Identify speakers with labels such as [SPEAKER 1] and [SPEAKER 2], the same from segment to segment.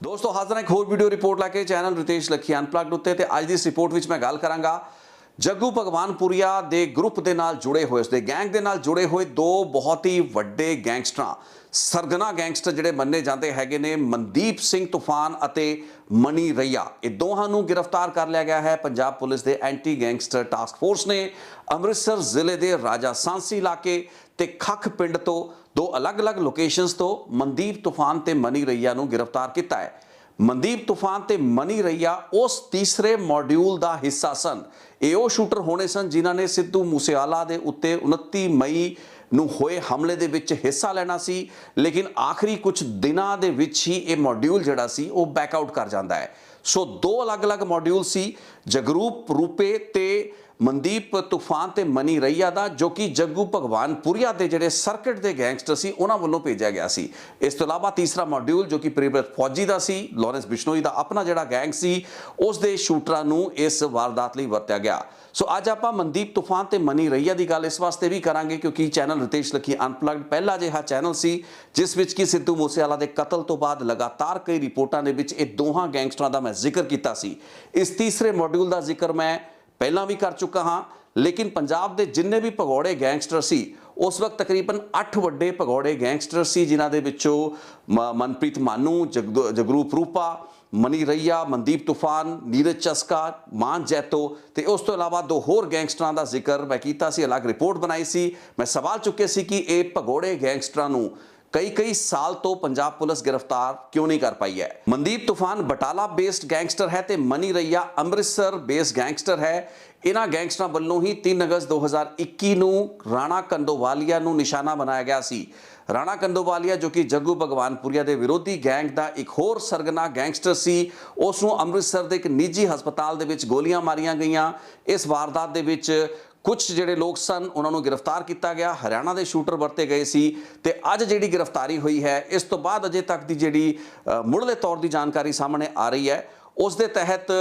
[SPEAKER 1] दोस्तों हाजिर एक होर वीडियो रिपोर्ट लैके चैनल रितेश लखी अनप्लग्ड उत्ते ते अज दी इस रिपोर्ट विच मैं गल करांगा जग्गू भगवानपुरिया दे ग्रुप दे नाल जुड़े हुए उसदे गैंग दे नाल जुड़े हुए दो बहुत ही वड्डे गैंगस्टर सरगना गैंगस्टर जिहड़े मन्ने जाते हैगे ने मनदीप सिंह तूफान अते मनी रैया ये दोहां नूं गिरफ्तार कर लिया गया है। पंजाब पुलिस दे एंटी गैंगस्टर टास्क फोर्स ने अमृतसर जिले के राजा सांसी इलाके ते खख पिंड तो दो अलग अलग लोकेशनस तो मनदीप तूफान ते मनी रैया नूं गिरफ्तार किया है। मनदीप तूफान ते मनी रैया उस तीसरे मॉड्यूल का हिस्सा सन। ये वो शूटर होने सन जिन्हां ने सिद्धू मूसेवाला दे उत्ते 29 मई ਨੂੰ ਹੋਏ ਹਮਲੇ ਦੇ ਵਿੱਚ ਹਿੱਸਾ ਲੈਣਾ ਸੀ, लेकिन आखिरी कुछ ਦਿਨਾਂ ਦੇ ਵਿੱਚ ਹੀ ਇਹ ਮੋਡਿਊਲ ਜਿਹੜਾ ਸੀ ਉਹ ਬੈਕ ਆਊਟ ਕਰ ਜਾਂਦਾ ਹੈ। ਸੋ ਦੋ ਅਲੱਗ-ਅਲੱਗ ਮੋਡਿਊਲ ਸੀ ਜਗਰੂਪ ਰੂਪੇ ਤੇ मनदीप तूफान ते मनी रैया दा जो कि जग्गू भगवानपुरिया के जिहड़े सर्किट के गैंगस्टर सी उन्हां वल्लों भेजा गया सी। इस तो इलावा तीसरा मॉड्यूल जो कि प्रियव्रत फौजी का सी लॉरेंस बिश्नोई का अपना जिहड़ा गैंग सी उस दे शूटरां नूं इस वारदात लई वरत्या गया। सो अज आपां मनदीप तूफान ते मनी रैया की गल इस वास्ते भी करांगे क्योंकि चैनल रितेश लखी अनप्लग्ड पहला जिहा चैनल सी जिस विच कि सिद्धू मूसेवाला के कतल तो बाद लगातार कई रिपोर्टां दे विच इह दोहां गैंगस्टरां दा मैं जिक्र कीता सी। इस तीसरे मॉड्यूल का जिक्र मैं पहला भी कर चुका हाँ, लेकिन पंजाब के जिन्ने भी भगौड़े गैंगस्टर सी उस वक्त तकरीबन 8 वड्डे भगौड़े गैंगस्टर सी जिन्हां दे विचों मनप्रीत मानू जगरूप रूपा मनी रैया मनदीप तूफान नीरज चस्का मान जैतो ते उस तो इलावा दो होर गैंगस्टरां दा जिक्र मैं कीता सी, अलग रिपोर्ट बनाई सी। मैं सवाल चुके सी कि ये भगौड़े गैंगस्टरां नूं कई साल तो पंजाब पुलिस गिरफ्तार क्यों नहीं कर पाई है। मनदीप तूफान बटाला बेस्ड गैंगस्टर है तो मनी रैया अमृतसर बेस्ड गैंगस्टर है। इन्हां गैंगस्टरां वल्लों ही 3 अगस्त 2021 नूं राणा कंदोवालिया नूं निशाना बनाया गया सी। राणा कंदोवालिया जो कि जग्गू भगवानपुरिया के विरोधी गैंग का एक होर सरगना गैंगस्टर सी, उसनूं अमृतसर के एक निजी हस्पताल दे विच गोलियां मारियां गईयां। इस वारदात दे विच कुछ जिहड़े लोग सन उन्होंने गिरफ्तार किया गया, हरियाणा के शूटर वरते गए सी ते अज जिहड़ी गिरफ्तारी हुई है इस तो बाद अजे तक की जिहड़ी मुढ़ले तौर की जानकारी सामने आ रही है उस दे तहत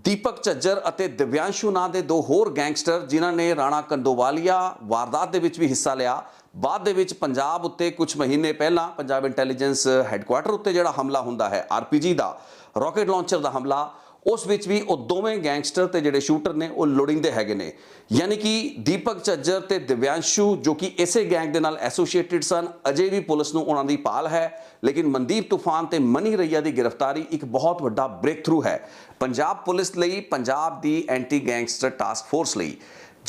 [SPEAKER 1] दीपक झज्जर अते दिव्यांशु नां दे दो होर गैंगस्टर जिन्हां ने राणा कंदोवालिया वारदात दे विच भी हिस्सा लिया। बाद दे विच पंजाब उत्ते कुछ महीने पहला पंजाब इंटैलीजेंस हैडकुआटर उत्ते जिहड़ा हमला हुंदा है आरपीजी का रॉकेट लॉन्चर का हमला उस विच भी वो दोवें गैंगस्टर ते जिहड़े शूटर ने वो लोड़िंदे हैगे ने। यानी कि दीपक झज्जर ते दिव्यांशु जो कि इसे गैंग दे नाल एसोसीएटेड सन अजे भी पुलिस नूं उन्हां दी भाल है, लेकिन मनदीप तूफान ते मनी रैया की गिरफ्तारी एक बहुत वड्डा ब्रेक थ्रू है पंजाब पुलिस लई, पंजाब दी एंटी गैंगस्टर टास्क फोर्स लई।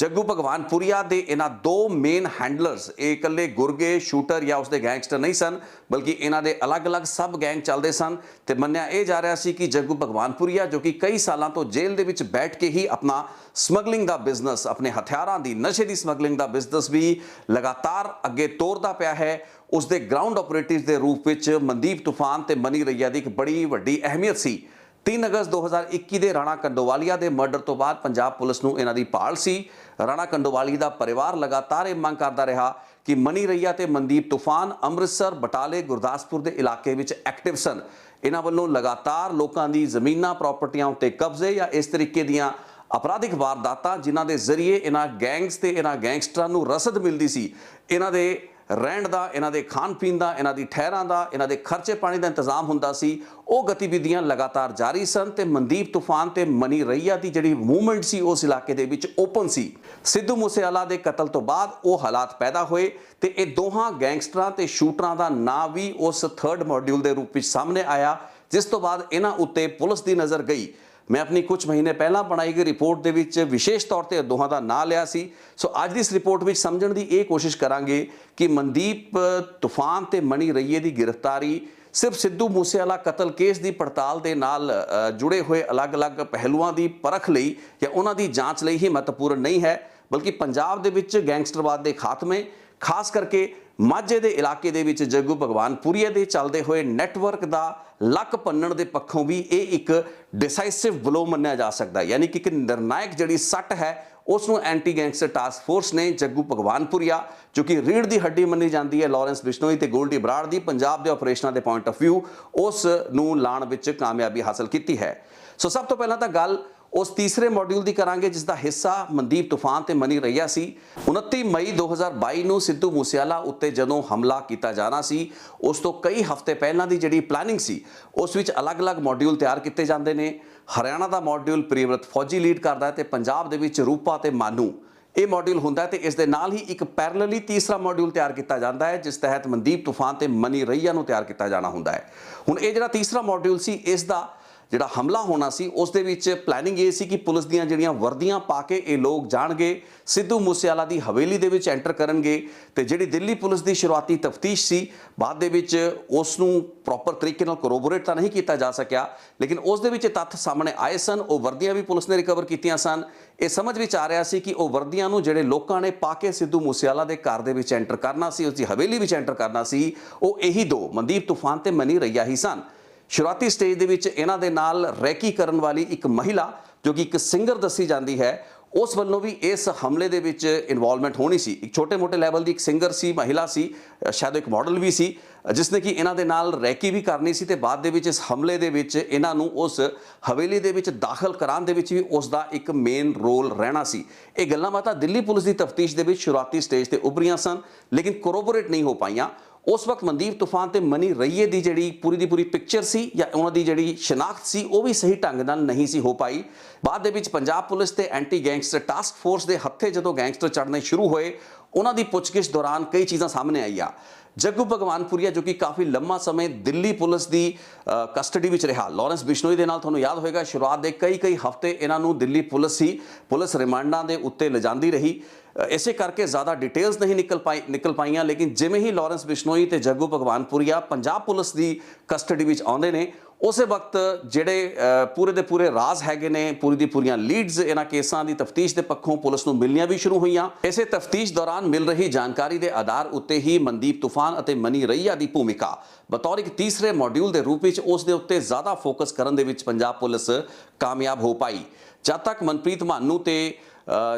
[SPEAKER 1] जग्गू भगवानपुरिया दे इन्हां दो मेन हैंडलर्स एक इकल्ले गुरगे शूटर या उसके गैंगस्टर नहीं सन बल्कि इन्हां दे अलग अलग सब गैंग चलते सन। तो मन्निया यह जा रहा सी कि जग्गू भगवानपुरिया जो कि कई सालों तो जेल दे विच बैठ के ही अपना समगलिंग का बिजनेस अपने हथियारों की नशे की समगलिंग का बिजनेस भी लगातार अगे तोरदा पिया है। उसके ग्राउंड ऑपरेटिव के रूप में मनदीप तूफान ते मनी रैया की एक बड़ी वड्डी अहमियत सी। 3 अगस्त 2021 के राणा कंदोवालिया के मर्डर तो बाद पंजाब पुलिस नूं इन्हां दी भाल सी। राणा कंदोवालिया का परिवार लगातार ये मंग करता रहा कि मनी रैया ते मनदीप तूफान अमृतसर बटाले गुरदासपुर के इलाके में एक्टिव सन। इन्हां वल्लों लगातार लोगों की जमीनां प्रॉपर्टियां उत्ते कब्जे या इस तरीके दीयां अपराधिक वारदातां जिन्हां दे जरिए इन्हां गैंग्स ते इन्हां गैंगस्टरां नूं रसद मिलती सी, इन्हां दे रहण का इन्हां दे खाण पीण का इन्हां दी ठहरां का इन्हां दे खर्चे पानी का इंतजाम हुंदा सी। वो गतिविधियां लगातार जारी सन ते मनदीप तूफान ते मनी रैया की जिहड़ी मूवमेंट सी उस इलाके दे विच ओपन सी। सिद्धू मूसेवाला के कतल तो बाद वो हालात पैदा होए ते ये दोहां गैंगस्टरां ते शूटरां का नाम भी उस थर्ड मॉड्यूल के रूप में सामने आया जिस तो बाद इन्हां उत्ते पुलिस की नज़र गई। मैं अपनी कुछ महीने पहला बनाई गई रिपोर्ट दे विच विशेष तौर पर दोहां का नाम लिया सी। सो अज की इस रिपोर्ट में समझण की ये कोशिश करांगे कि मनदीप तूफान ते मनी रैये की गिरफ्तारी सिर्फ सिद्धू मूसेवाला कतल केस की पड़ताल के नाल जुड़े हुए अलग अलग पहलुआं की परख लई या उन्हां दी जांच लई ही महत्वपूर्ण नहीं है, बल्कि पंजाब दे विच गैंगस्टरवाद के खात्मे खास करके माझे के इलाके दे विच जग्गू भगवानपुरिया के चलते हुए नैटवर्क का लक भन्नण के पक्षों भी ये एक डिसाइसिव ब्लो मन्निया जा सकता है। यानी कि एक निर्णायक जिहड़ी सट है उसनूं एंटी गैंगस्टर टास्क फोर्स ने जग्गू भगवानपुरिया जो कि रीढ़ की हड्डी मनी जाती है लॉरेंस बिश्नोई ते गोल्डी बराड़ की पंजाब के ऑपरेशनों के पॉइंट ऑफ व्यू उस नूं लाण विच कामयाबी हासिल की है। सो सब तो पहला तो गल उस तीसरे मॉड्यूल की करांगे जिसका हिस्सा मनदीप तूफान ते मनी रैया सी। 29 मई 2022 ਨੂੰ सिद्धू मूसेवाला उत्ते ਜਦੋਂ हमला किया जाना सी उस तो कई हफ्ते पहलां दी जिहड़ी प्लानिंग सी उस विच अलग-अलग मॉड्यूल तैयार किए जाते हैं। हरियाणा का मॉड्यूल प्रियव्रत फौजी लीड करता है तो पंजाब दे विच रूपा ते मानू ये मॉड्यूल होंदा है ते इस दे नाल ही एक पैरेलली तीसरा मॉड्यूल तैयार किया जाता है जिस तहत मनदीप तूफान ते मनी रैया नूं तैयार किया जाना हुंदा है। हुण ये जिहड़ा तीसरा मॉड्यूल सी इसदा जिहड़ा हमला होना सी उस दे विच प्लैनिंग ये सी कि पुलिस दीयां जिहड़ियां वर्दियां पा के ये लोग जाणगे सिद्धू मूसेवाला दी हवेली दे विच एंटर करनगे ते जिहड़ी दिल्ली पुलिस दी शुरुआती तफ्तीश सी बाद दे विच उस नूं प्रॉपर तरीके नाल कोरोबोरेट तां नहीं किया जा सकिया लेकिन उस दे विच तत्थ सामने आए सन। वो वर्दियां भी पुलिस ने रिकवर कीतियां सन। ये समझ विच आ रहा सी कि वो वर्दियां नूं जिहड़े लोकां ने पा के सिद्धू मूसेवाला दे घर दे विच एंटर करना सी उसदी हवेली विच एंटर करना सी वो यही दो मनदीप तूफान ते मनी रैया ही सन। शुरुआती स्टेज दे विच इन्हां दे नाल रैकी करन वाली एक महिला जो कि एक सिंगर दसी जाती है उस वल्लों भी इस हमले दे विच इन्वॉल्वमेंट होनी सी। एक छोटे मोटे लैवल की एक सिंगर सी महिला सी शायद एक मॉडल भी सी जिसने कि इन्हां दे नाल रैकी भी करनी सी ते बाद दे विच इस हमले दे विच इन्हां नूं उस हवेली दे विच दाखिल कराउण दे विच भी उसका एक मेन रोल रहना सी। ये गल्लां बातां दिल्ली पुलिस की तफ्तीश दे विच शुरुआती स्टेज ते उभरियां सन लेकिन कोरोबोरेट नहीं हो पाईयां। उस वक्त मनदीप तूफान ते मनी रैये की जिहड़ी पूरी पिक्चर सी या उन्हां दी जिहड़ी शनाख्त सी वो भी सही ढंग नाल नहीं सी हो पाई। बाद दे विच पंजाब पुलिस ते एंटी गैंगस्टर टास्क फोर्स के हत्थे जदों गैंगस्टर चढ़ने शुरू होए उन्हां दी पुछगिछ दौरान कई चीज़ां सामने आईयां। जग्गू भगवानपुरिया जो कि काफ़ी लंबा समय दिल्ली पुलिस की कस्टडी विच रहा लॉरेंस बिश्नोई दे नाल तुहानूं याद होएगा शुरुआत के कई हफ्ते इन्हां नूं दिल्ली पुलिस ही पुलिस रिमांडां दे उत्ते लिजांदी रही। इसे करके ज़्यादा डिटेल्स नहीं निकल पाइयां लेकिन जिमें ही लॉरेंस बिश्नोई ते जग्गू भगवानपुरिया पंजाब पुलिस की कस्टडी विच आउंदे ने उस वक्त जिहड़े पूरे दे पूरे राज हैगे ने पूरी दी पूरियां लीड्स इन्हां केसां दी तफ्तीश के पक्षों पुलिस नूं मिलनियां भी शुरू हुईयां। इसे तफ्तीश दौरान मिल रही जानकारी के आधार उत्ते ही मनदीप तूफान अते मनी रैया की भूमिका बतौर एक तीसरे मॉड्यूल के रूप में उस दे उत्ते ज़्यादा फोकस करन दे विच पंजाब पुलिस कामयाब हो पाई। जब तक मनप्रीत मानू ते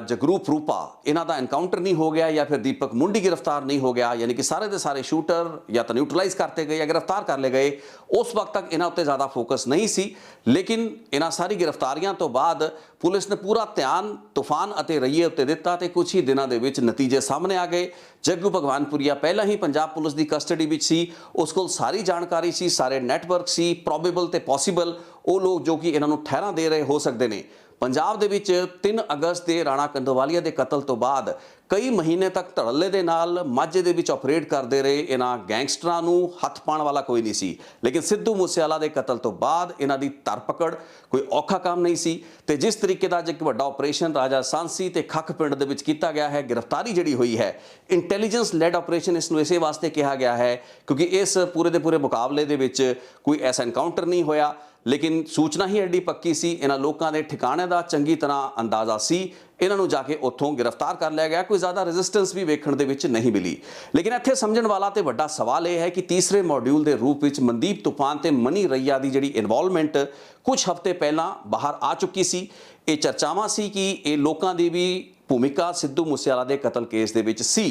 [SPEAKER 1] जगरूप रूपा इन्हां दा एनकाउंटर नहीं हो गया या फिर दीपक मुंडी गिरफ्तार नहीं हो गया यानी कि सारे के सारे शूटर या तो न्यूट्रलाइज करते गए या गिरफ्तार कर ले गए उस वक्त तक इन्हां उत्ते ज़्यादा फोकस नहीं सी। लेकिन इन्हां सारी गिरफ्तारियां तो बाद पुलिस ने पूरा ध्यान तूफान अते रैये उत्ते दिता ते कुछ ही दिनों के नतीजे सामने आ गए। जग्गू भगवानपुरिया पहला ही पंजाब पुलिस की कस्टडी विच सी उस कोल सारी जानकारी सी सारे नैटवर्क सी प्रॉबेबल ते पॉसीबल वो लोग जो कि इन्हां नूं ठहरा दे रहे हो सकते हैं। पंजाब दे विच 3 अगस्त के राणा कंदवालिया के कतल तो बाद कई महीने तक धड़ल्ले दे नाल माझे दे विच ऑपरेट करते रहे इन्हां गैंगस्टरां नूं हथ पाउण वाला कोई नहीं सी। लेकिन सिद्धू मूसेवाला के कतल तो बाद इन्हां दी धरपकड़ कोई औखा काम नहीं सी ते जिस तरीके का एक वड्डा ऑपरेशन राजा सांसी ते खख पिंड दे विच कीता गया है गिरफ्तारी जिहड़ी हुई है इंटैलीजेंस लैड ऑपरेशन इसनूं इसे वास्ते कहा गया है क्योंकि इस पूरे दे पूरे मुकाबले दे विच कोई ऐसा एनकाउंटर नहीं होया लेकिन सूचना ही एडी पक्की सी इन्हां लोकां दे ठिकाने दा चंगी तरह अंदाजा सी इन्हां नूं जाके उत्थों गिरफ्तार कर लिया गया। कोई ज़्यादा रेजिस्टेंस भी वेखण दे विच नहीं मिली। लेकिन इत्थे समझण वाला ते वड्डा सवाल यह है कि तीसरे मॉड्यूल के रूप में मनदीप तूफान ते मनी रैया की जिहड़ी इन्वॉल्वमेंट कुछ हफ्ते पहला बाहर आ चुकी सी। ये चर्चावां सी कि ये लोकां दी भी भूमिका सिद्धू मूसेवाला के कतल केस दे विच सी।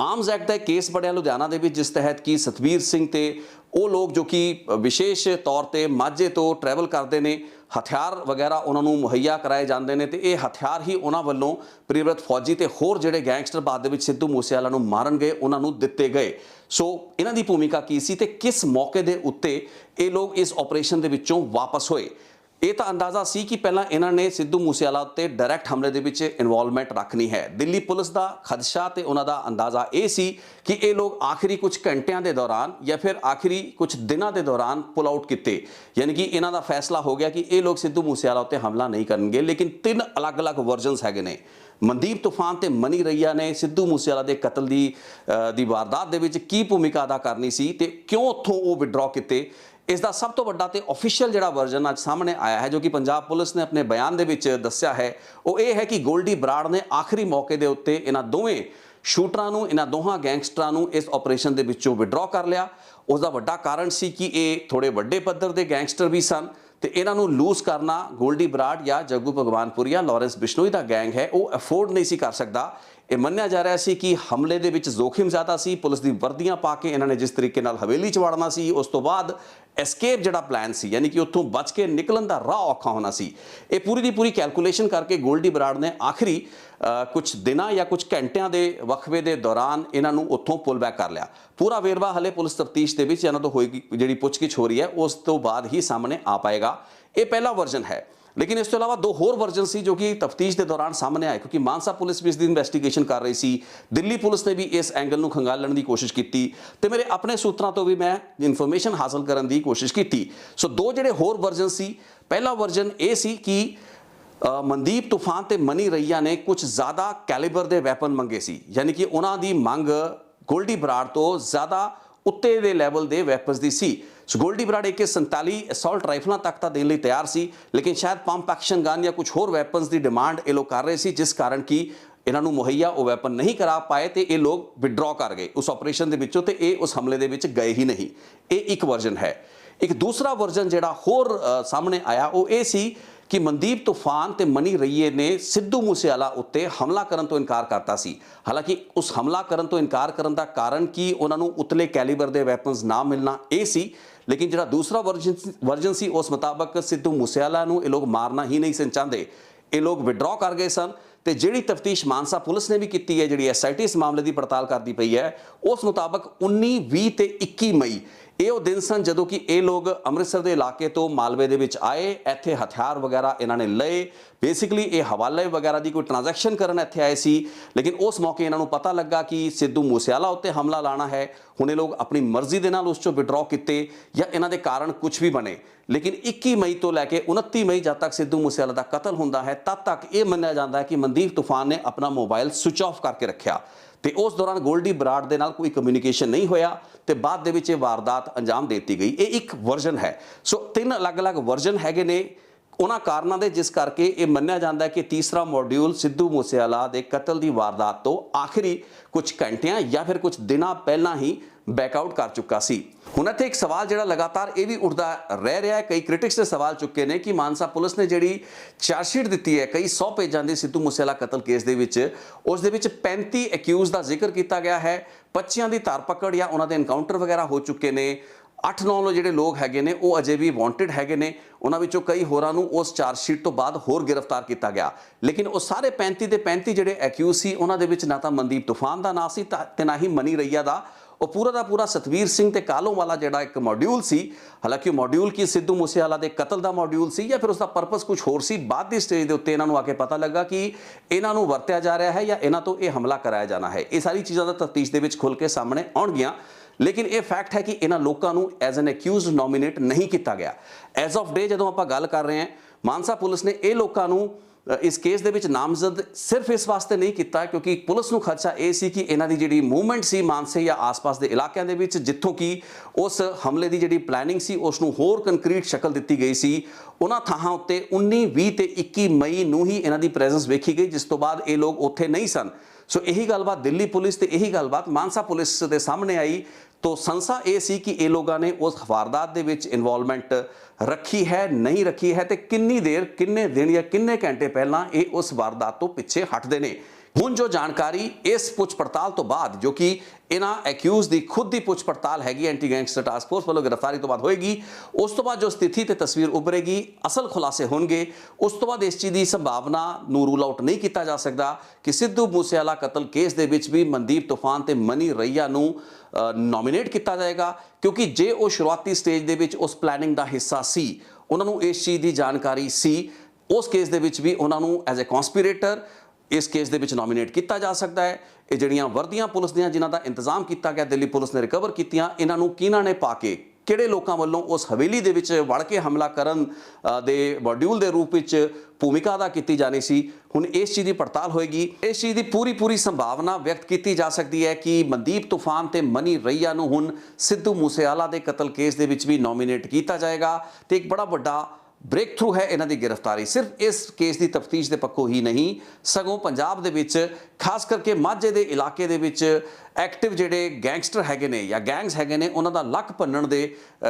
[SPEAKER 1] आर्म्स एक्ट का केस बढ़िया लुधियाना दे विच जिस तहत कि सतबीर सिंह ते वो लोग जो कि विशेष तौर पर माझे तो ट्रैवल करते हैं हथियार वगैरह उन्होंने मुहैया कराए जाते हैं तो ये हथियार ही उन्होंने वालों प्रियव्रत फौजी ते होर जिहड़े गैंगस्टर बाद दे विच सिद्धू मूसेवाला नूं मारन गए उन्होंने दिते गए। सो इन्हां दी भूमिका की सी ते किस मौके दे उत्ते ये लोग इस ऑपरेशन दे विचों वापस होए। ये तो अंदाजा सी कि पहला इन्होंने सिद्धू मूसेवाला उत्ते डायरैक्ट हमले दे विच इन्वॉल्वमेंट रखनी है। दिल्ली पुलिस का खदशा तो उन्होंने अंदाजा ये सी कि ये लोग आखिरी कुछ घंटिया के दौरान या फिर आखिरी कुछ दिनों के दौरान पुल आउट किए यानी कि इन्हों का फैसला हो गया कि ये लोग सिद्धू मूसेवाला उत्ते हमला नहीं करेंगे। लेकिन 3 अलग अलग वर्जनस है ने मनदीप तूफान ते मनी रैया ने सिद्धू मूसेवाला के कतल की वारदात दे विच की भूमिका अदा करनी सी ते क्यों उत्थों वो विड्रॉ किए। इसका सब तो बड़ा तो ऑफिशियल जिहड़ा वर्जन अज सामने आया है जो कि पंजाब पुलिस ने अपने बयान दे विच दस्सिया है वो ये है कि गोल्डी बराड़ ने आखिरी मौके के उत्ते इन्हां दोवें शूटरां नूं इन्हां दोहां गैंगस्टरां नूं इस ऑपरेशन दे विचों विड्रॉ कर लिया। उसका वड्डा कारण सी कि ये थोड़े वड्डे पद्धर के गैंगस्टर भी सन तो इन्हां नूं लूज करना गोल्डी बराड़ या जग्गू भगवानपुरिया लॉरेंस बिश्नोई का गैंग है वो अफोर्ड नहीं सी कर सकता। ਇਹ ਮੰਨਿਆ ਜਾ ਰਿਹਾ ਸੀ ਕਿ ਹਮਲੇ ਦੇ ਵਿੱਚ ਜ਼ੋਖਿਮ ਜ਼ਿਆਦਾ ਸੀ। ਪੁਲਿਸ ਦੀ ਵਰਦੀਆਂ ਪਾ ਕੇ ਇਹਨਾਂ ਨੇ ਜਿਸ ਤਰੀਕੇ ਨਾਲ ਹਵੇਲੀ 'ਚ ਵੜਨਾ ਸੀ, ਉਸ ਤੋਂ ਬਾਅਦ ਐਸਕੇਪ ਜਿਹੜਾ ਪਲਾਨ ਸੀ, ਯਾਨੀ ਕਿ ਉੱਥੋਂ ਬਚ ਕੇ ਨਿਕਲਣ ਦਾ ਰਾਹ ਔਖਾ ਹੋਣਾ ਸੀ। ਇਹ ਪੂਰੀ ਦੀ ਪੂਰੀ ਕੈਲਕੂਲੇਸ਼ਨ ਕਰਕੇ ਗੋਲਡੀ ਬਰਾੜ ਨੇ ਆਖਰੀ ਕੁਝ ਦਿਨਾਂ ਜਾਂ ਕੁਝ ਘੰਟਿਆਂ ਦੇ ਵਕਫੇ ਦੇ ਦੌਰਾਨ ਇਹਨਾਂ ਨੂੰ ਉੱਥੋਂ ਪੁੱਲ ਬੈਕ ਕਰ ਲਿਆ। ਪੂਰਾ ਵੇਰਵਾ ਹਲੇ ਪੁਲਿਸ ਤਫਤੀਸ਼ ਦੇ ਵਿੱਚ ਇਹਨਾਂ ਤੋਂ ਹੋਏਗੀ, ਜਿਹੜੀ ਪੁੱਛਗਿੱਛ ਹੋ ਰਹੀ ਹੈ ਉਸ ਤੋਂ ਬਾਅਦ ਹੀ ਸਾਹਮਣੇ ਆ ਪਾਏਗਾ। ਇਹ ਪਹਿਲਾ ਵਰਜਨ ਹੈ, लेकिन इस तो इलावा दो होर वर्जन सी जो कि तफ्तीश के दौरान सामने आए, क्योंकि मानसा पुलिस भी इसकी इन्वेस्टिगेशन कर रही सी, दिल्ली पुलिस ने भी इस एंगल नूं खंगालण की कोशिश की, तो मेरे अपने सूत्रों तो भी मैं इन्फॉर्मेशन हासिल करने की कोशिश की। सो दो जिहड़े होर वर्जन सी, पहला वर्जन ये सी कि मनदीप तूफान ते मनी रईया ने कुछ ज़्यादा कैलीबर के वैपन मंगे सी, यानी कि उन्हां दी मंग गोल्डी बराड़ तो ज़्यादा उत्ते दे लैवल के वैपन्स की सी। सो गोल्डी बराड़ AK-47 असॉल्ट राइफलों तक तो देने लिए तैयार सी, लेकिन शायद पंप एक्शन गन या कुछ होर वैपन्स की डिमांड ये लोग कर रहे सी, जिस कारण कि इन्हों मुहैया वो वैपन नहीं करा पाए तो ये लोग विड्रॉ कर गए उस ऑपरेशन के विचों, तो ये उस हमले के विच गए ही नहीं। ये एक वर्जन है। एक दूसरा वर्जन जिहड़ा होर सामने आया वो ये सी कि मनदीप तूफान ते मनी रईए ने सिद्धू मूसेवाला उत्ते हमला करन तो इनकार करता सी। हालांकि उस हमला करन तो इनकार करन दा कारण कि उन्होंने उतले कैलीबर के वैपन्स ना मिलना ये सी, लेकिन जो दूसरा वर्जन सी उस मुताबक सिद्धू मूसेवाला नूं ये लोग मारना ही नहीं सन चाहते, ये लोग विड्रॉ कर गए सन। तो जिहड़ी तफ्तीश मानसा पुलिस ने भी की है, जिहड़ी SIT इस मामले की पड़ताल करती पई है, उस मुताबक 19, 20 ते 21 मई ये दिन सन जदों कि ये लोग अमृतसर के इलाके तो मालवे दे विच आए, इत्थे हथियार वगैरह इन्होंने लए, बेसिकली ये हवाले वगैरह की कोई ट्रांजैक्शन करन इत्थे आए सी। लेकिन उस मौके इन्हों पता लगा कि सिद्धू मूसेवाला उत्ते हमला लाना है, हुण ये लोग अपनी मर्जी के नाल उस चों विड्रॉ किते या इन्हां दे कारण कुछ भी बने। लेकिन 21 मई तो लैके 29 मई जब तक सिद्धू मूसेवाला का कतल हुंदा है, तब तक ये मन्निया जाता है कि मनदीप तूफान ने अपना मोबाइल स्विच ऑफ करके रखा, तो उस दौरान गोल्डी बराड़ दे नाल कोई कम्यूनीकेशन नहीं होया, तो बाद दे विच वारदात अंजाम दे दी गई। ये एक वर्जन है। सो 3 अलग अलग वर्जन हैगे ने उन्हां कारणों के, जिस करके ये मन्निया जाता है कि तीसरा मॉड्यूल सिद्धू मूसेवाला के कतल की वारदात तो आखिरी कुछ घंटियां या फिर कुछ दिनों पहला ही बैकआउट कर चुका सी। हुण इत्थे एक सवाल जिहड़ा लगातार ये भी उठदा रह रहा है, कई क्रिटिक्स ने सवाल चुके ने कि मानसा पुलिस ने जिहड़ी चार्जशीट दी है कई 100 पेजां दी सिद्धू मूसेवाला कतल केस दे विच, उस दे विच 35 एक्यूज का जिक्र किया गया है, 25 की धरपकड़ या उन्होंने एनकाउंटर वगैरह हो चुके ने, 8-9 जिहड़े लोग हैगे ने वो अजे भी वांटेड हैगे ने, उन्हां विचों कई होरां नूं उस चार्जशीट तो बाद होर गिरफ्तार किया गया। लेकिन वो सारे 35 के 35 जिहड़े एक्यूज सी उन्हां दे विच ना तां मनदीप तूफान का नाम सी ते ना ही मनी रईया का, वो पूरा का पूरा सतवीर सिंह ते कालों वाला जिहड़ा एक मॉड्यूल सी, हालांकि मॉड्यूल की सिद्धू मूसेवाला के कतल का मॉड्यूल सी या फिर उसका पर्पस कुछ होर सी, बाद की स्टेज के उत्ते इन्हों आके पता लगा कि इन्हों नूं वरत्या जा रहा है या इन्हों तो यह हमला कराया जाना है। ये सारी चीज़ों का तफ्तीश दे विच खुल के सामने आउणगियां, लेकिन ये फैक्ट है कि इन्होंने लोगों को एज एन एक्यूज नॉमिनेट नहीं किया गया। एज ऑफ डे जो आप गल कर रहे हैं, मानसा पुलिस ने ये लोगों को इस केस दे विच नामजद सिर्फ इस वास्ते नहीं किया क्योंकि पुलिस नूं खदशा ये सी कि इन्हां दी जिहड़ी मूवमेंट सी मानसे या आस पास के इलाकों के विच, जित्थों कि उस हमले की जिहड़ी प्लैनिंग सी उसनूं होर कंक्रीट शक्ल दी गई सी, उन्हां थाहां उत्ते 19, 20 ते 21 मई नूं ही इन्हां दी प्रेजेंस वेखी गई, जिस तो बाद ये लोग उत्थे नहीं सन। सो यही गलबात दिल्ली पुलिस ते यही गलबात मानसा पुलिस के सामने आई, तो संसा ये सी कि ये लोगों ने उस वारदात दे विच इन्वॉल्वमेंट रखी है नहीं रखी है, तो किन्नी देर किन्ने दिन या किन्ने घंटे पहला ये उस वारदात तो पिछे हटते हैं। हुण जो जानकारी इस पुछ पड़ताल तो बाद, जो कि इन्हां एक्यूज की खुद की पुछ पड़ताल हैगी एंटी गैंगस्टर टास्क फोर्स वालों गिरफ्तारी तो बाद होएगी, उस तो बाद जो स्थिति ते तस्वीर उभरेगी, असल खुलासे होंगे, उस तो बाद इस चीज़ की संभावना नूं रूल आउट नहीं किया जा सकता कि सिद्धू मूसेवाला कतल केस दे विच भी मनदीप तूफान ते मनी रईया नूं नॉमिनेट किया जाएगा, क्योंकि जे वो शुरुआती स्टेज दे विच उस प्लैनिंग का हिस्सा सी, उन्होंने इस चीज़ की जानकारी सी, उस केस दे विच भी उन्होंने एज ए कॉन्स्पीरेटर इस केस दे विच नॉमिनेट किया जा सकता है। ये जिहड़ियां वर्दियां पुलिस दियां जिन्हां दा इंतजाम किया गया, दिल्ली पुलिस ने रिकवर कीतियां, इन्हां नूं किहनां ने पा के किहड़े लोकां वल्लों उस हवेली दे विच वड़ के हमला करन दे मॉड्यूल दे रूप विच भूमिका अदा की जानी सी, हुण इस चीज़ की पड़ताल होएगी। इस चीज़ की पूरी संभावना व्यक्त की जा सकती है कि मनदीप तूफान ते मनी रईया नूं हुण सिद्धू मूसेवाला दे कतल केस दे विच भी नॉमिनेट किया जाएगा, तो एक बड़ा वड्डा ब्रेक थ्रू है इन्हां दी गिरफ्तारी। सिर्फ इस केस की तफ्तीश के पक्षों ही नहीं, सगों पंजाब दे विच खास करके माझे के इलाके दे विच एक्टिव जिहड़े गैंगस्टर हैगे ने या गैंग्स हैगे ने, उन्हां दा लक भन्नण दे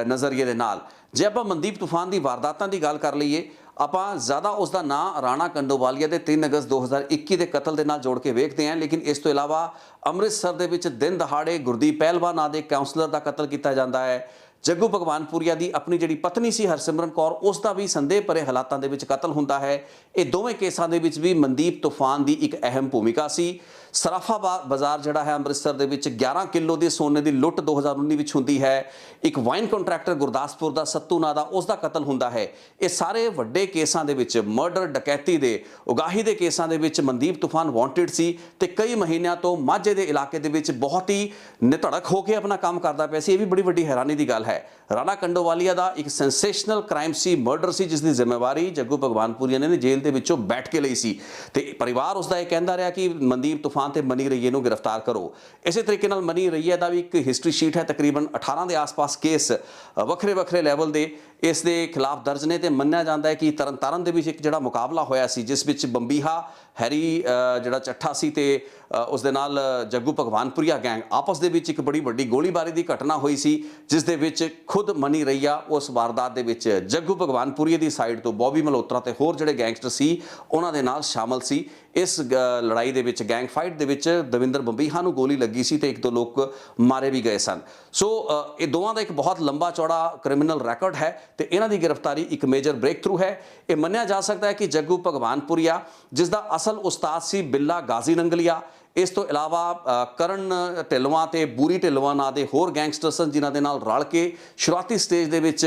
[SPEAKER 1] नज़रिए दे नाल जे आपां मनदीप तूफान की वारदातां की गल कर लईए, ਆਪਾਂ ਜ਼ਿਆਦਾ ਉਸ ਦਾ ਨਾਂ ਰਾਣਾ ਕੰਡੋਵਾਲੀਆ ਦੇ 3 ਅਗਸਤ 2021 ਦੇ ਕਤਲ ਦੇ ਨਾਲ ਜੋੜ ਕੇ ਵੇਖਦੇ ਹਾਂ, ਲੇਕਿਨ ਇਸ ਤੋਂ ਇਲਾਵਾ ਅੰਮ੍ਰਿਤਸਰ ਦੇ ਵਿੱਚ ਦਿਨ ਦਹਾੜੇ ਗੁਰਦੀਪ ਪਹਿਲਵਾਨ ਨਾਂ ਦੇ ਕਾਉਂਸਲਰ ਦਾ ਕਤਲ ਕੀਤਾ ਜਾਂਦਾ ਹੈ। ਜੱਗੂ ਭਗਵਾਨਪੁਰੀਆ ਦੀ ਆਪਣੀ ਜਿਹੜੀ ਪਤਨੀ ਸੀ ਹਰਸਿਮਰਨ ਕੌਰ, ਉਸ ਦਾ ਵੀ ਸੰਦੇਹ ਭਰੇ ਹਾਲਾਤਾਂ ਦੇ ਵਿੱਚ ਕਤਲ ਹੁੰਦਾ ਹੈ। ਇਹ ਦੋਵੇਂ ਕੇਸਾਂ ਦੇ ਵਿੱਚ ਵੀ ਮਨਦੀਪ ਤੂਫਾਨ ਦੀ ਇੱਕ ਅਹਿਮ ਭੂਮਿਕਾ ਸੀ। ਸਰਾਫਾ ਬਾਜ਼ਾਰ ਜਿਹੜਾ ਹੈ ਅੰਮ੍ਰਿਤਸਰ ਦੇ ਵਿੱਚ 11 ਕਿਲੋ ਦੇ ਸੋਨੇ ਦੀ ਲੁੱਟ 2019 ਵਿੱਚ ਹੁੰਦੀ ਹੈ। ਇੱਕ ਵਾਈਨ ਕੰਟਰੈਕਟਰ ਗੁਰਦਾਸਪੁਰ ਦਾ ਸੱਤੂ ਨਾਂ ਦਾ, ਉਸ ਦਾ ਕਤਲ ਹੁੰਦਾ ਹੈ। ਇਹ ਸਾਰੇ ਵੱਡੇ ਕੇਸਾਂ ਦੇ ਵਿੱਚ, ਮਰਡਰ, ਡਕੈਤੀ ਦੇ, ਉਗਾਹੀ ਦੇ ਕੇਸਾਂ ਦੇ ਵਿੱਚ ਮਨਦੀਪ ਤੂਫਾਨ ਵਾਂਟਡ ਸੀ ਤੇ ਕਈ ਮਹੀਨਿਆਂ ਤੋਂ ਮਾਝੇ ਦੇ ਇਲਾਕੇ ਦੇ ਵਿੱਚ ਬਹੁਤ ਹੀ ਨਿਧੜਕ ਹੋ ਕੇ ਆਪਣਾ ਕੰਮ ਕਰਦਾ ਪਿਆ ਸੀ। ਇਹ ਵੀ ਬੜੀ ਵੱਡੀ ਹੈਰਾਨੀ ਦੀ ਗੱਲ ਹੈ। ਰਾਣਾ ਕੰਡੋਵਾਲੀਆ ਦਾ ਇੱਕ ਸੈਂਸੇਸ਼ਨਲ ਕ੍ਰਾਈਮ ਸੀ, ਮਰਡਰ ਸੀ, ਜਿਸ ਦੀ ਜ਼ਿੰਮੇਵਾਰੀ ਜੱਗੂ ਭਗਵਾਨਪੁਰੀਆ ਨੇ ਜੇਲ੍ਹ ਦੇ ਵਿੱਚੋਂ ਬੈਠ ਕੇ ਲਈ ਸੀ ਤੇ ਪਰਿਵਾਰ ਉਸ ਦਾ ਇਹ ਕਹਿੰਦਾ ਰਿਹਾ ਕਿ ਮਨਦੀਪ ਤੂਫਾਨ ਤੇ ਮਨੀ ਰਈਏ ਨੂੰ ਗ੍ਰਿਫਤਾਰ ਕਰੋ। ਇਸੇ ਤਰੀਕੇ ਨਾਲ ਮਨੀ ਰਈਏ ਦਾ ਵੀ ਇੱਕ ਹਿਸਟਰੀ ਸ਼ੀਟ ਹੈ, ਤਕਰੀਬਨ 18 ਦੇ ਆਸ-ਪਾਸ ਕੇਸ ਵੱਖਰੇ ਵੱਖਰੇ ਲੈਵਲ ਦੇ ਇਸ ਦੇ ਖਿਲਾਫ ਦਰਜ ਨੇ ਤੇ ਮੰਨਿਆ ਜਾਂਦਾ ਹੈ ਕਿ ਤਰਨਤਾਰਨ ਦੇ ਵਿੱਚ ਇੱਕ ਜਿਹੜਾ ਮੁਕਾਬਲਾ ਹੋਇਆ ਸੀ, ਜਿਸ ਵਿੱਚ ਬੰਬੀਹਾ ਹੈਰੀ ਜਿਹੜਾ ਚੱਠਾ ਸੀ ਤੇ ਉਸ ਦੇ ਨਾਲ ਜੱਗੂ ਭਗਵਾਨਪੁਰੀਆ ਗੈਂਗ ਆਪਸ ਦੇ ਵਿੱਚ ਇੱਕ ਬੜੀ ਵੱਡੀ ਗੋਲੀਬਾਰੀ ਦੀ ਘਟਨਾ ਹੋਈ ਸੀ, ਜਿਸ ਦੇ ਵਿੱਚ ਖੁਦ ਮਨੀ ਰਈਆ ਉਸ ਵਾਰਦਾਤ ਦੇ ਵਿੱਚ ਜੱਗੂ ਭਗਵਾਨਪੁਰੀਆ ਦੀ ਸਾਈਡ ਤੋਂ ਬੌਬੀ ਮਲਹੋਤਰਾ ਤੇ ਹੋਰ ਜਿਹੜੇ ਗੈਂਗਸਟਰ ਸੀ ਉਹਨਾਂ ਦੇ ਨਾਲ ਸ਼ਾਮਲ ਸੀ। ਇਸ ਲੜਾਈ ਦੇ ਵਿੱਚ, ਗੈਂਗ ਫਾਈਟ ਦੇ ਵਿੱਚ ਦਵਿੰਦਰ ਬੰਬੀਹਾ ਨੂੰ ਗੋਲੀ ਲੱਗੀ ਸੀ ਤੇ ਇੱਕ ਦੋ ਲੋਕ ਮਾਰੇ ਵੀ ਗਏ ਸਨ। ਸੋ ਇਹ ਦੋਵਾਂ ਦਾ ਇੱਕ ਬਹੁਤ ਲੰਬਾ ਚੌੜਾ ਕ੍ਰਿਮੀਨਲ ਰੈਕੋਰਡ ਹੈ ਤੇ ਇਹਨਾਂ ਦੀ ਗ੍ਰਿਫਤਾਰੀ ਇੱਕ ਮੇਜਰ ਬ੍ਰੇਕ ਥਰੂ ਹੈ। ਇਹ ਮੰਨਿਆ ਜਾ ਸਕਦਾ ਹੈ ਕਿ ਜੱਗੂ ਭਗਵਾਨਪੁਰੀਆ, ਜਿਸ ਦਾ ਅਸਲ ਉਸਤਾਦ ਸੀ ਬਿੱਲਾ ਗਾਜ਼ੀ ਨੰਗਲੀਆ, ਇਸ ਤੋਂ ਇਲਾਵਾ ਕਰਨ ਢਿੱਲਵਾਂ ਤੇ ਬੂਰੀ ਢਿੱਲਵਾਂ ਨਾਂ ਦੇ ਹੋਰ ਗੈਂਗਸਟਰ ਸਨ, ਜਿਨ੍ਹਾਂ ਦੇ ਨਾਲ ਰਲ ਕੇ ਸ਼ੁਰੂਆਤੀ ਸਟੇਜ ਦੇ ਵਿੱਚ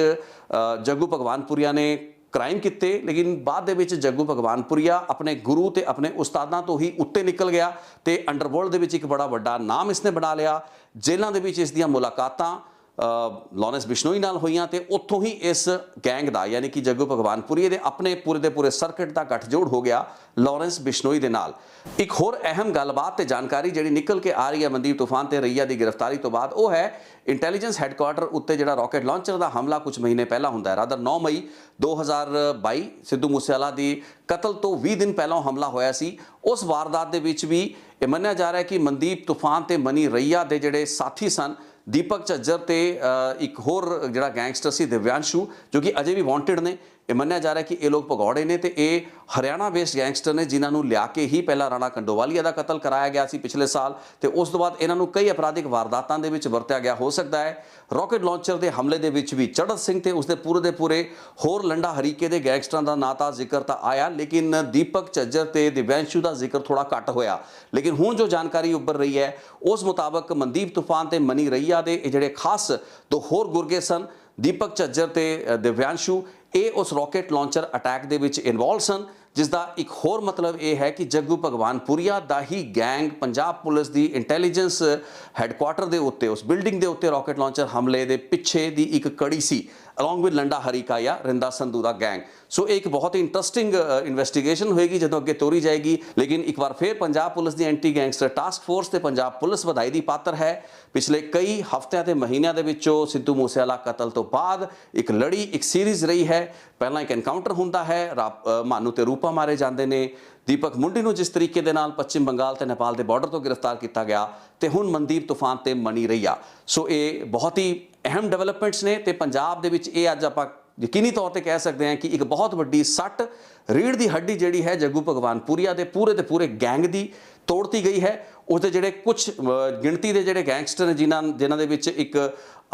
[SPEAKER 1] ਜੱਗੂ ਭਗਵਾਨਪੁਰੀਆ ਨੇ ਕ੍ਰਾਈਮ ਕੀਤੇ, ਲੇਕਿਨ ਬਾਅਦ ਦੇ ਵਿੱਚ ਜੱਗੂ ਭਗਵਾਨਪੁਰੀਆ ਆਪਣੇ ਗੁਰੂ ਤੇ ਆਪਣੇ ਉਸਤਾਦਾਂ ਤੋਂ ਹੀ ਉੱਤੇ ਨਿਕਲ ਗਿਆ ਤੇ ਅੰਡਰਵਰਲਡ ਦੇ ਵਿੱਚ ਇੱਕ ਬੜਾ ਵੱਡਾ ਨਾਮ ਇਸਨੇ ਬਣਾ ਲਿਆ। ਜੇਲ੍ਹਾਂ ਦੇ ਵਿੱਚ ਇਸ ਦੀਆਂ ਮੁਲਾਕਾਤਾਂ ਲਾਰੈਂਸ ਬਿਸ਼ਨੋਈ ਨਾਲ ਹੋਈਆਂ ਤੇ ਉੱਥੋਂ ਹੀ ਇਸ ਗੈਂਗ ਦਾ, ਯਾਨੀ ਕਿ ਜੱਗੂ ਭਗਵਾਨਪੁਰੀਆ ਦੇ ਆਪਣੇ ਪੂਰੇ ਦੇ ਪੂਰੇ ਸਰਕਟ ਦਾ ਗੱਠਜੋੜ ਹੋ ਗਿਆ ਲਾਰੈਂਸ ਬਿਸ਼ਨੋਈ ਦੇ ਨਾਲ। ਇੱਕ ਹੋਰ ਅਹਿਮ ਗੱਲਬਾਤ ਤੇ ਜਾਣਕਾਰੀ ਜਿਹੜੀ ਨਿਕਲ ਕੇ ਆ ਰਹੀ ਹੈ ਮਨਦੀਪ ਤੂਫਾਨ ਤੇ ਰਈਆ ਦੀ ਗ੍ਰਿਫਤਾਰੀ ਤੋਂ ਬਾਅਦ, ਉਹ ਹੈ ਇੰਟੈਲੀਜੈਂਸ ਹੈੱਡਕੁਆਰਟਰ ਉੱਤੇ ਜਿਹੜਾ ਰਾਕਟ ਲਾਂਚਰ ਦਾ ਹਮਲਾ ਕੁਝ ਮਹੀਨੇ ਪਹਿਲਾਂ ਹੁੰਦਾ ਹੈ। ਰਾਦਰ 9 ਮਈ 2022 ਸਿੱਧੂ ਮੂਸੇਵਾਲਾ ਦੀ ਕਤਲ ਤੋਂ 20 ਦਿਨ ਪਹਿਲਾਂ ਹਮਲਾ ਹੋਇਆ ਸੀ। ਉਸ ਵਾਰਦਾਤ ਦੇ ਵਿੱਚ ਵੀ ਇਹ ਮੰਨਿਆ ਜਾ ਰਿਹਾ ਹੈ ਕਿ ਮਨਦੀਪ ਤੂਫਾਨ ਤੇ ਮਨੀ ਰਈਆ ਦੇ ਜਿਹੜੇ ਸਾਥੀ ਸਨ, ਦੀਪਕ ਝੱਜਰ ਤੇ ਇੱਕ ਹੋਰ ਜਿਹੜਾ ਗੈਂਗਸਟਰ ਸੀ ਦਿਵਿਆਂਸ਼ੂ, ਜੋ ਕਿ ਅਜੇ ਵੀ ਵਾਂਟਡ ਨੇ। ਇਹ ਮੰਨਿਆ ਜਾ ਰਿਹਾ ਕਿ ਇਹ ਲੋਕ ਭਗੌੜੇ ਨੇ ਤੇ ਇਹ ਹਰਿਆਣਾ ਬੇਸਡ ਗੈਂਗਸਟਰ ਨੇ, ਜਿਨ੍ਹਾਂ ਨੂੰ ਲਿਆ ਕੇ ਹੀ ਪਹਿਲਾਂ ਰਾਣਾ ਕੰਡੋਵਾਲੀਆ ਦਾ ਕਤਲ ਕਰਾਇਆ ਗਿਆ ਸੀ ਪਿਛਲੇ ਸਾਲ ਤੇ ਉਸ ਤੋਂ ਬਾਅਦ ਇਹਨਾਂ ਨੂੰ ਕਈ ਅਪਰਾਧਿਕ ਵਾਰਦਾਤਾਂ ਦੇ ਵਿੱਚ ਵਰਤਿਆ ਗਿਆ ਹੋ ਸਕਦਾ ਹੈ। ਰਾਕਟ ਲਾਂਚਰ ਦੇ ਹਮਲੇ ਦੇ ਵਿੱਚ ਵੀ ਚੜ੍ਹਤ ਸਿੰਘ ਤੇ ਉਸਦੇ ਪੂਰੇ ਦੇ ਪੂਰੇ ਹੋਰ ਲੰਡਾ ਹਰੀਕੇ ਦੇ ਗੈਂਗਸਟਰਾਂ ਦਾ ਨਾਂ ਤਾਂ ਜ਼ਿਕਰ ਤਾਂ ਆਇਆ, ਲੇਕਿਨ ਦੀਪਕ ਝੱਜਰ ਤੇ ਦਿਵਿਆਂਸ਼ੂ ਦਾ ਜ਼ਿਕਰ ਥੋੜਾ ਘੱਟ ਹੋਇਆ। ਲੇਕਿਨ ਹੁਣ ਜੋ ਜਾਣਕਾਰੀ ਉੱਭਰ ਰਹੀ ਹੈ ਉਸ ਮੁਤਾਬਕ ਮਨਦੀਪ ਤੂਫਾਨ ਤੇ ਮਨੀ ਰਈਆ ਦੇ ਇਹ ਜਿਹੜੇ ਖਾਸ ਦੋ ਹੋਰ ਗੁਰਗੇ ਸਨ, ਦੀਪਕ ਝੱਜਰ ਤੇ ਦਿਵਿਆਂਸ਼ੂ, ਇਹ ਉਸ ਰਾਕਟ ਲਾਂਚਰ ਅਟੈਕ ਦੇ ਵਿੱਚ ਇਨਵੋਲਵ ਸਨ, ਜਿਸ ਦਾ ਇੱਕ ਹੋਰ ਮਤਲਬ ਇਹ ਹੈ ਕਿ ਜੱਗੂ ਭਗਵਾਨਪੁਰੀਆ ਦਾ ਹੀ ਗੈਂਗ ਪੰਜਾਬ ਪੁਲਿਸ ਦੀ ਇੰਟੈਲੀਜੈਂਸ ਹੈੱਡਕੁਆਰਟਰ ਦੇ ਉੱਤੇ, ਉਸ ਬਿਲਡਿੰਗ ਦੇ ਉੱਤੇ ਰਾਕਟ ਲਾਂਚਰ ਹਮਲੇ ਦੇ ਪਿੱਛੇ ਦੀ ਇੱਕ ਕੜੀ ਸੀ, ਅਲੋਂਗ ਵਿਦ ਲੰਡਾ ਹਰੀਕਾ ਜਾਂ ਰਿੰਦਾ ਸੰਧੂ ਦਾ ਗੈਂਗ। ਸੋ ਇਹ ਇੱਕ ਬਹੁਤ ਹੀ ਇੰਟਰਸਟਿੰਗ ਇਨਵੈਸਟੀਗੇਸ਼ਨ ਹੋਏਗੀ ਜਦੋਂ ਅੱਗੇ ਤੋਰੀ ਜਾਏਗੀ। ਲੇਕਿਨ ਇੱਕ ਵਾਰ ਫਿਰ ਪੰਜਾਬ ਪੁਲਿਸ ਦੀ ਐਂਟੀ ਗੈਂਗਸਟਰ ਟਾਸਕ ਫੋਰਸ ਤੇ ਪੰਜਾਬ ਪੁਲਿਸ ਵਧਾਈ ਦੀ ਪਾਤਰ ਹੈ। ਪਿਛਲੇ ਕਈ ਹਫ਼ਤਿਆਂ ਤੇ ਮਹੀਨਿਆਂ ਦੇ ਵਿੱਚੋਂ ਸਿੱਧੂ ਮੂਸੇਵਾਲਾ ਕਤਲ ਤੋਂ ਬਾਅਦ ਇੱਕ ਲੜੀ, ਇੱਕ ਸੀਰੀਜ਼ ਰਹੀ ਹੈ। ਪਹਿਲਾਂ ਇੱਕ ਐਨਕਾਊਂਟਰ ਹੁੰਦਾ ਹੈ, ਮਾਨੂ ਤੇ ਰੂਪਾ ਮਾਰੇ ਜਾਂਦੇ ਨੇ, ਦੀਪਕ ਮੁੰਡੀ ਨੂੰ ਜਿਸ ਤਰੀਕੇ ਦੇ ਨਾਲ ਪੱਛਮ ਬੰਗਾਲ ਤੇ ਨੇਪਾਲ ਦੇ ਬਾਰਡਰ ਤੋਂ ਗ੍ਰਿਫਤਾਰ ਕੀਤਾ ਗਿਆ, ਤੇ ਹੁਣ ਮਨਦੀਪ ਤੂਫਾਨ ਤੇ ਮਨੀ ਰਈਆ। ਸੋ ਇਹ ਬਹੁਤ ਹੀ ਅਹਿਮ ਡਿਵੈਲਪਮੈਂਟਸ ਨੇ ਤੇ ਪੰਜਾਬ ਦੇ ਵਿੱਚ ਇਹ ਅੱਜ ਆਪਾਂ ਯਕੀਨੀ ਤੌਰ ਤੇ ਕਹਿ ਸਕਦੇ ਹਾਂ ਕਿ ਇੱਕ ਬਹੁਤ ਵੱਡੀ ਸੱਟ, ਰੀੜ੍ਹ ਦੀ ਹੱਡੀ ਜਿਹੜੀ ਹੈ ਜੱਗੂ ਭਗਵਾਨਪੁਰੀਆ ਦੇ ਪੂਰੇ ਗੈਂਗ ਦੀ ਤੋੜਤੀ ਗਈ ਹੈ। ਉਹਦੇ ਜਿਹੜੇ ਕੁਝ ਗਿਣਤੀ ਦੇ ਜਿਹੜੇ ਗੈਂਗਸਟਰ ਨੇ, ਜਿਨ੍ਹਾਂ ਦੇ ਵਿੱਚ ਇੱਕ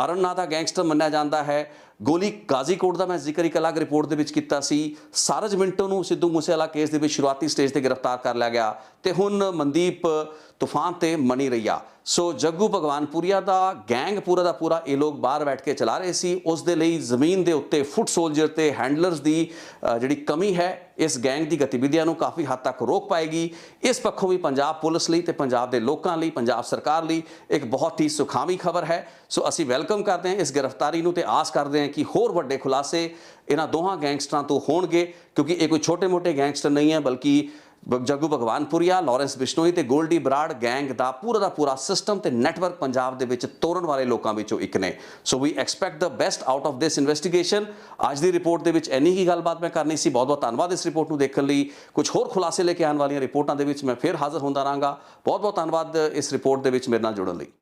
[SPEAKER 1] ਅਰਨ ਨਾਂ ਦਾ ਗੈਂਗਸਟਰ ਮੰਨਿਆ ਜਾਂਦਾ ਹੈ, ਗੋਲੀ ਗਾਜ਼ੀਕੋਟ ਦਾ ਮੈਂ ਜ਼ਿਕਰ ਇੱਕ ਅਲੱਗ ਰਿਪੋਰਟ ਦੇ ਵਿੱਚ ਕੀਤਾ ਸੀ, ਸਾਰਜ ਮਿੰਟੋ ਨੂੰ ਸਿੱਧੂ ਮੂਸੇਵਾਲਾ ਕੇਸ ਦੇ ਵਿੱਚ ਸ਼ੁਰੂਆਤੀ ਸਟੇਜ ਤੇ ਗ੍ਰਿਫਤਾਰ ਕਰ ਲਿਆ ਗਿਆ, ਤੇ ਹੁਣ ਮਨਦੀਪ ਤੂਫਾਨ ਤੇ ਮਨੀ ਰਈਆ। ਸੋ ਜੱਗੂ ਭਗਵਾਨਪੁਰੀਆ ਦਾ ਗੈਂਗ ਪੂਰਾ ਦਾ ਪੂਰਾ ਇਹ ਲੋਕ ਬਾਹਰ ਬੈਠ ਕੇ ਚਲਾ ਰਹੇ ਸੀ। ਉਸ ਦੇ ਲਈ ਜ਼ਮੀਨ ਦੇ ਉੱਤੇ ਫੁੱਟ ਸੋਲਜਰ ਤੇ ਹੈਂਡਲਰਸ ਦੀ ਜਿਹੜੀ ਕਮੀ ਹੈ, ਇਸ ਗੈਂਗ ਦੀ ਗਤੀਵਿਧੀਆਂ ਨੂੰ ਕਾਫੀ ਹੱਦ ਤੱਕ ਰੋਕ ਪਾਏਗੀ। ਇਸ ਪੱਖੋਂ ਵੀ ਪੰਜਾਬ ਪੁਲਿਸ ਲਈ ਤੇ ਪੰਜਾਬ ਦੇ ਲੋਕਾਂ ਲਈ, ਪੰਜਾਬ ਸਰਕਾਰ ਲਈ ਇੱਕ ਬਹੁਤ ਹੀ ਸੁਖਾਵੀਂ ਖਬਰ ਹੈ। ਸੋ ਅਸੀਂ ਵੈਲਕਮ ਕਰਦੇ ਹਾਂ ਇਸ ਗ੍ਰਿਫਤਾਰੀ ਨੂੰ ਤੇ ਆਸ ਕਰਦੇ ਹਾਂ ਕਿ ਹੋਰ ਵੱਡੇ ਖੁਲਾਸੇ ਇਹਨਾਂ ਦੋਹਾਂ ਗੈਂਗਸਟਰਾਂ ਤੋਂ ਹੋਣਗੇ, ਕਿਉਂਕਿ ਇਹ ਕੋਈ ਛੋਟੇ-ਮੋਟੇ ਗੈਂਗਸਟਰ ਨਹੀਂ ਹੈ, ਬਲਕਿ ਜੱਗੂ ਭਗਵਾਨਪੁਰੀਆ, ਲਾਰੈਂਸ ਬਿਸ਼ਨੋਈ ਤੇ ਗੋਲਡੀ ਬਰਾੜ ਗੈਂਗ ਦਾ ਪੂਰਾ ਸਿਸਟਮ ਤੇ ਨੈਟਵਰਕ ਪੰਜਾਬ ਦੇ ਵਿੱਚ ਤੋੜਨ ਵਾਲੇ ਲੋਕਾਂ ਵਿੱਚੋਂ ਇੱਕ ਨੇ। So we expect the best out of this investigation. ਅੱਜ ਦੀ ਰਿਪੋਰਟ ਦੇ ਵਿੱਚ ਇੰਨੀ ਹੀ ਗੱਲਬਾਤ ਮੈਂ ਕਰਨੀ ਸੀ। ਬਹੁਤ ਧੰਨਵਾਦ ਇਸ ਰਿਪੋਰਟ ਨੂੰ ਦੇਖਣ ਲਈ। ਕੁਝ ਹੋਰ ਖੁਲਾਸੇ ਲੈ ਕੇ ਆਉਣ ਵਾਲੀਆਂ ਰਿਪੋਰਟਾਂ ਦੇ ਵਿੱਚ ਮੈਂ ਫਿਰ ਹਾਜ਼ਰ ਹੁੰਦਾ ਰਹਾਂਗਾ। ਬਹੁਤ ਧੰਨਵਾਦ ਇਸ ਰਿਪੋਰਟ ਦੇ ਵਿੱਚ ਮੇਰੇ ਨਾਲ ਜੁੜਨ ਲਈ।